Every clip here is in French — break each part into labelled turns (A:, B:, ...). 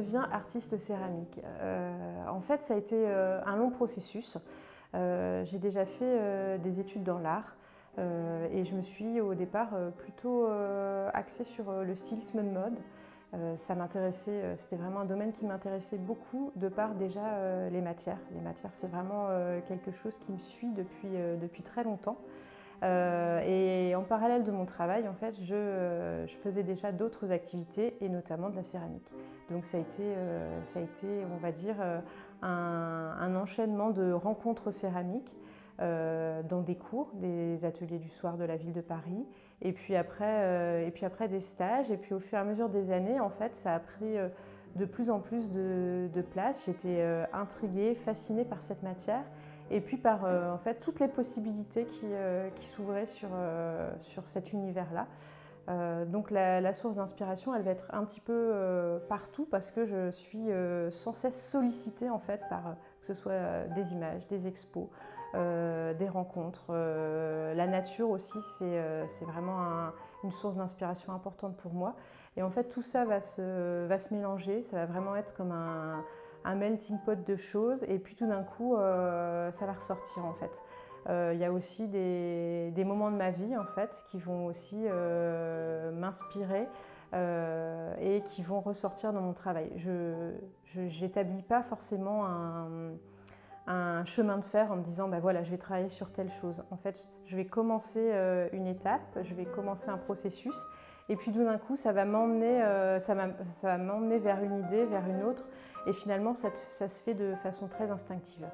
A: deviens artiste céramique? En fait, ça a été un long processus. J'ai déjà fait des études dans l'art et je me suis au départ plutôt axée sur le stylisme de mode. Ça m'intéressait, c'était vraiment un domaine qui m'intéressait beaucoup de par déjà les matières. Les matières, c'est vraiment quelque chose qui me suit depuis très longtemps. Et en parallèle de mon travail, en fait, je faisais déjà d'autres activités et notamment de la céramique. Donc ça a été on va dire, un enchaînement de rencontres céramiques dans des cours, des ateliers du soir de la ville de Paris, et puis après des stages. Et puis au fur et à mesure des années, en fait, ça a pris de plus en plus de place. J'étais intriguée, fascinée par cette matière. Et puis par en fait, toutes les possibilités qui s'ouvraient sur cet univers-là. Donc la source d'inspiration, elle va être un petit peu partout parce que je suis sans cesse sollicitée en fait par que ce soit des images, des expos, des rencontres. La nature aussi, c'est vraiment une source d'inspiration importante pour moi. Et en fait, tout ça va se mélanger, ça va vraiment être comme un melting pot de choses, et puis tout d'un coup, ça va ressortir en fait. Il y a aussi des moments de ma vie en fait qui vont aussi m'inspirer et qui vont ressortir dans mon travail. Je n'établis pas forcément un chemin de fer en me disant bah voilà, je vais travailler sur telle chose. En fait, je vais commencer une étape, je vais commencer un processus, et puis tout d'un coup, ça va m'emmener vers une idée, vers une autre, et finalement, ça se fait de façon très instinctive.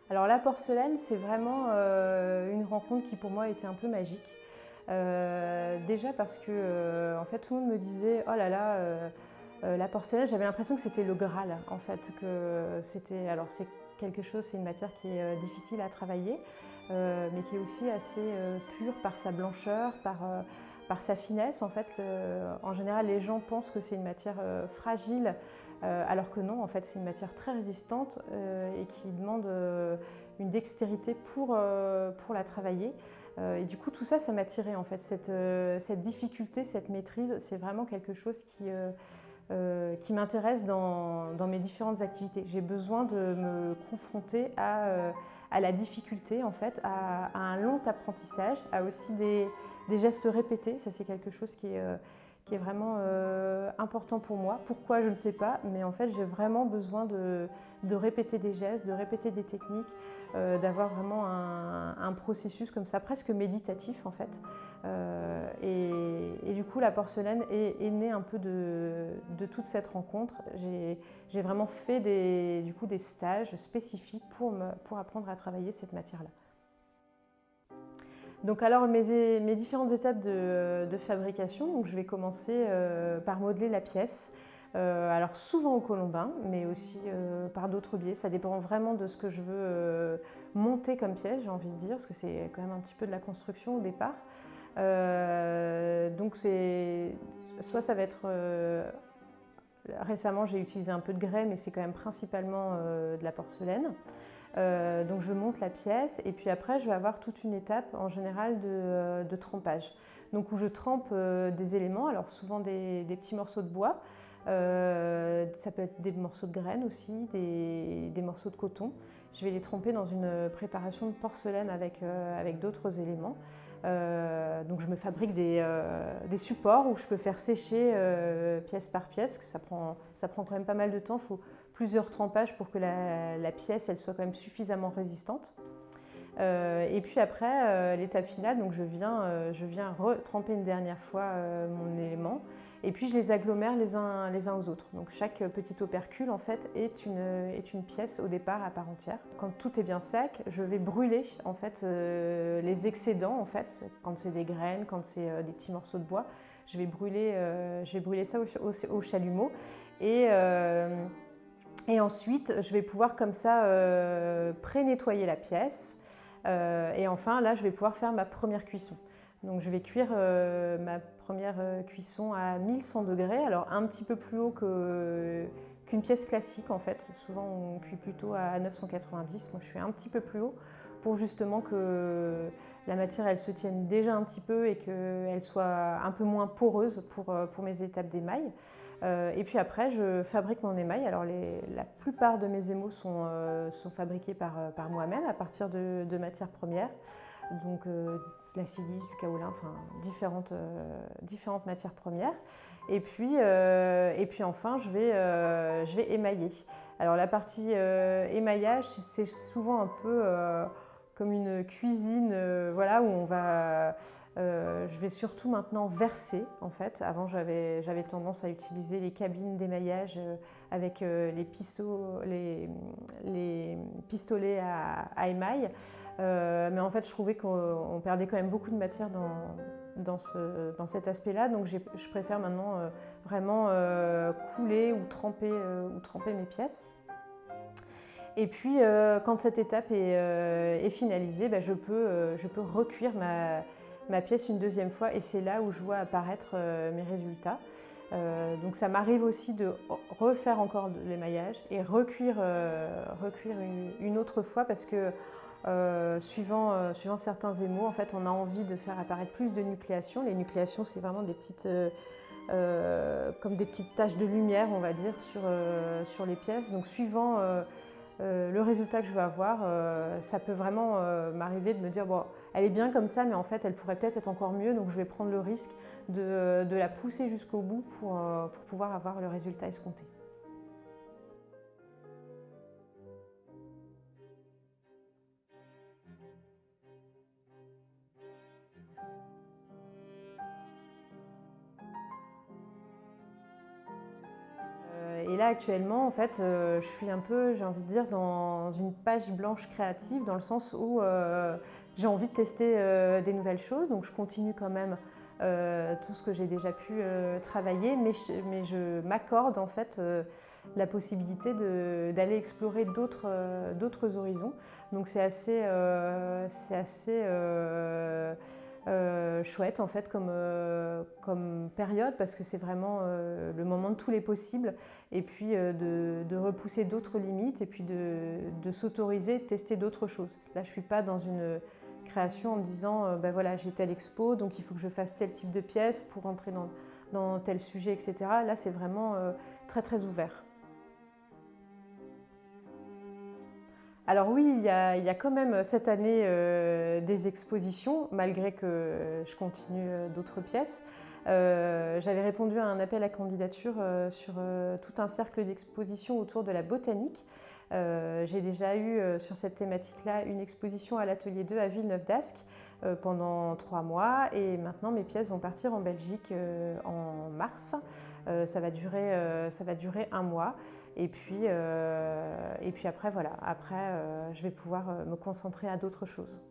A: Alors la porcelaine, c'est vraiment une rencontre qui pour moi était un peu magique. Déjà parce que en fait, tout le monde me disait oh là là, la porcelaine, j'avais l'impression que c'était le Graal en fait, que c'était, alors c'est quelque chose, c'est une matière qui est difficile à travailler, mais qui est aussi assez pure par sa blancheur, par sa finesse. En fait, en général, les gens pensent que c'est une matière fragile, alors que non, en fait, c'est une matière très résistante et qui demande une dextérité pour la travailler. Et du coup, tout ça, ça m'a attirée en fait. Cette difficulté, cette maîtrise, c'est vraiment quelque chose qui m'intéresse dans mes différentes activités. J'ai besoin de me confronter à la difficulté, en fait, à un long apprentissage, à aussi des gestes répétés. Ça, c'est quelque chose qui est vraiment important pour moi. Pourquoi, je ne sais pas, mais en fait, j'ai vraiment besoin de répéter des gestes, de répéter des techniques, d'avoir vraiment un processus comme ça, presque méditatif en fait. Et du coup, la porcelaine est née un peu de toute cette rencontre. J'ai vraiment fait des stages spécifiques pour apprendre à travailler cette matière-là. Donc alors mes différentes étapes de fabrication, donc je vais commencer par modeler la pièce. Alors souvent au colombin, mais aussi par d'autres biais. Ça dépend vraiment de ce que je veux monter comme pièce, j'ai envie de dire, parce que c'est quand même un petit peu de la construction au départ. Donc soit ça va être... récemment j'ai utilisé un peu de grès, mais c'est quand même principalement de la porcelaine. Donc je monte la pièce et puis après je vais avoir toute une étape en général de trempage. Donc où je trempe des éléments, alors souvent des petits morceaux de bois, ça peut être des morceaux de graines aussi, des morceaux de coton. Je vais les tremper dans une préparation de porcelaine avec d'autres éléments. Donc je me fabrique des supports où je peux faire sécher pièce par pièce, que ça prend quand même pas mal de temps. Faut plusieurs trempages pour que la pièce elle soit quand même suffisamment résistante. Et puis après, l'étape finale, donc je viens retremper une dernière fois mon élément et puis je les agglomère les uns aux autres. Donc chaque petit opercule en fait est une pièce au départ à part entière. Quand tout est bien sec, je vais brûler en fait les excédents en fait. Quand c'est des graines, quand c'est des petits morceaux de bois, je vais brûler ça au chalumeau et ensuite, je vais pouvoir comme ça pré-nettoyer la pièce. Et enfin, là, je vais pouvoir faire ma première cuisson. Donc, je vais cuire ma première cuisson à 1100 degrés. Alors, un petit peu plus haut qu'une pièce classique, en fait. Souvent, on cuit plutôt à 990. Moi, je suis un petit peu plus haut pour justement que la matière elle se tienne déjà un petit peu et qu'elle soit un peu moins poreuse pour mes étapes d'émail. Et puis après, je fabrique mon émail. Alors la plupart de mes émaux sont fabriqués par moi-même à partir de matières premières. Donc la silice, du kaolin, enfin différentes matières premières. Et puis enfin, je vais émailler. Alors la partie émaillage, c'est souvent un peu comme une cuisine, voilà, où je vais surtout maintenant verser, en fait. Avant, j'avais tendance à utiliser les cabines d'émaillage avec les pistolets à émail. Mais en fait, je trouvais qu'on perdait quand même beaucoup de matière dans cet aspect-là. Donc, je préfère maintenant vraiment couler ou tremper mes pièces. Et puis, quand cette étape est finalisée, ben, je peux recuire ma pièce une deuxième fois et c'est là où je vois apparaître mes résultats. Donc ça m'arrive aussi de refaire encore de l'émaillage et recuire une autre fois parce que suivant certains émaux, en fait, on a envie de faire apparaître plus de nucléations. Les nucléations, c'est vraiment des petites, comme des petites taches de lumière, on va dire, sur les pièces. Donc suivant le résultat que je veux avoir, ça peut vraiment m'arriver de me dire bon, elle est bien comme ça, mais en fait, elle pourrait peut-être être encore mieux, donc je vais prendre le risque de la pousser jusqu'au bout pour pouvoir avoir le résultat escompté. Et là, actuellement, en fait, je suis un peu, j'ai envie de dire, dans une page blanche créative, dans le sens où j'ai envie de tester des nouvelles choses. Donc, je continue quand même tout ce que j'ai déjà pu travailler, mais je m'accorde en fait la possibilité d'aller explorer d'autres horizons. Donc, c'est assez chouette en fait comme période parce que c'est vraiment le moment de tous les possibles et puis de repousser d'autres limites et puis de s'autoriser, de tester d'autres choses. Là, je ne suis pas dans une création en me disant ben voilà, j'ai telle expo, donc il faut que je fasse tel type de pièce pour entrer dans tel sujet, etc. Là, c'est vraiment très très ouvert. Alors oui, il y a quand même cette année des expositions, malgré que je continue d'autres pièces. J'avais répondu à un appel à candidature sur tout un cercle d'expositions autour de la botanique. J'ai déjà eu sur cette thématique-là une exposition à l'Atelier 2 à Villeneuve-d'Ascq pendant 3 mois et maintenant mes pièces vont partir en Belgique en mars. Ça va durer un mois et puis après voilà, après je vais pouvoir me concentrer à d'autres choses.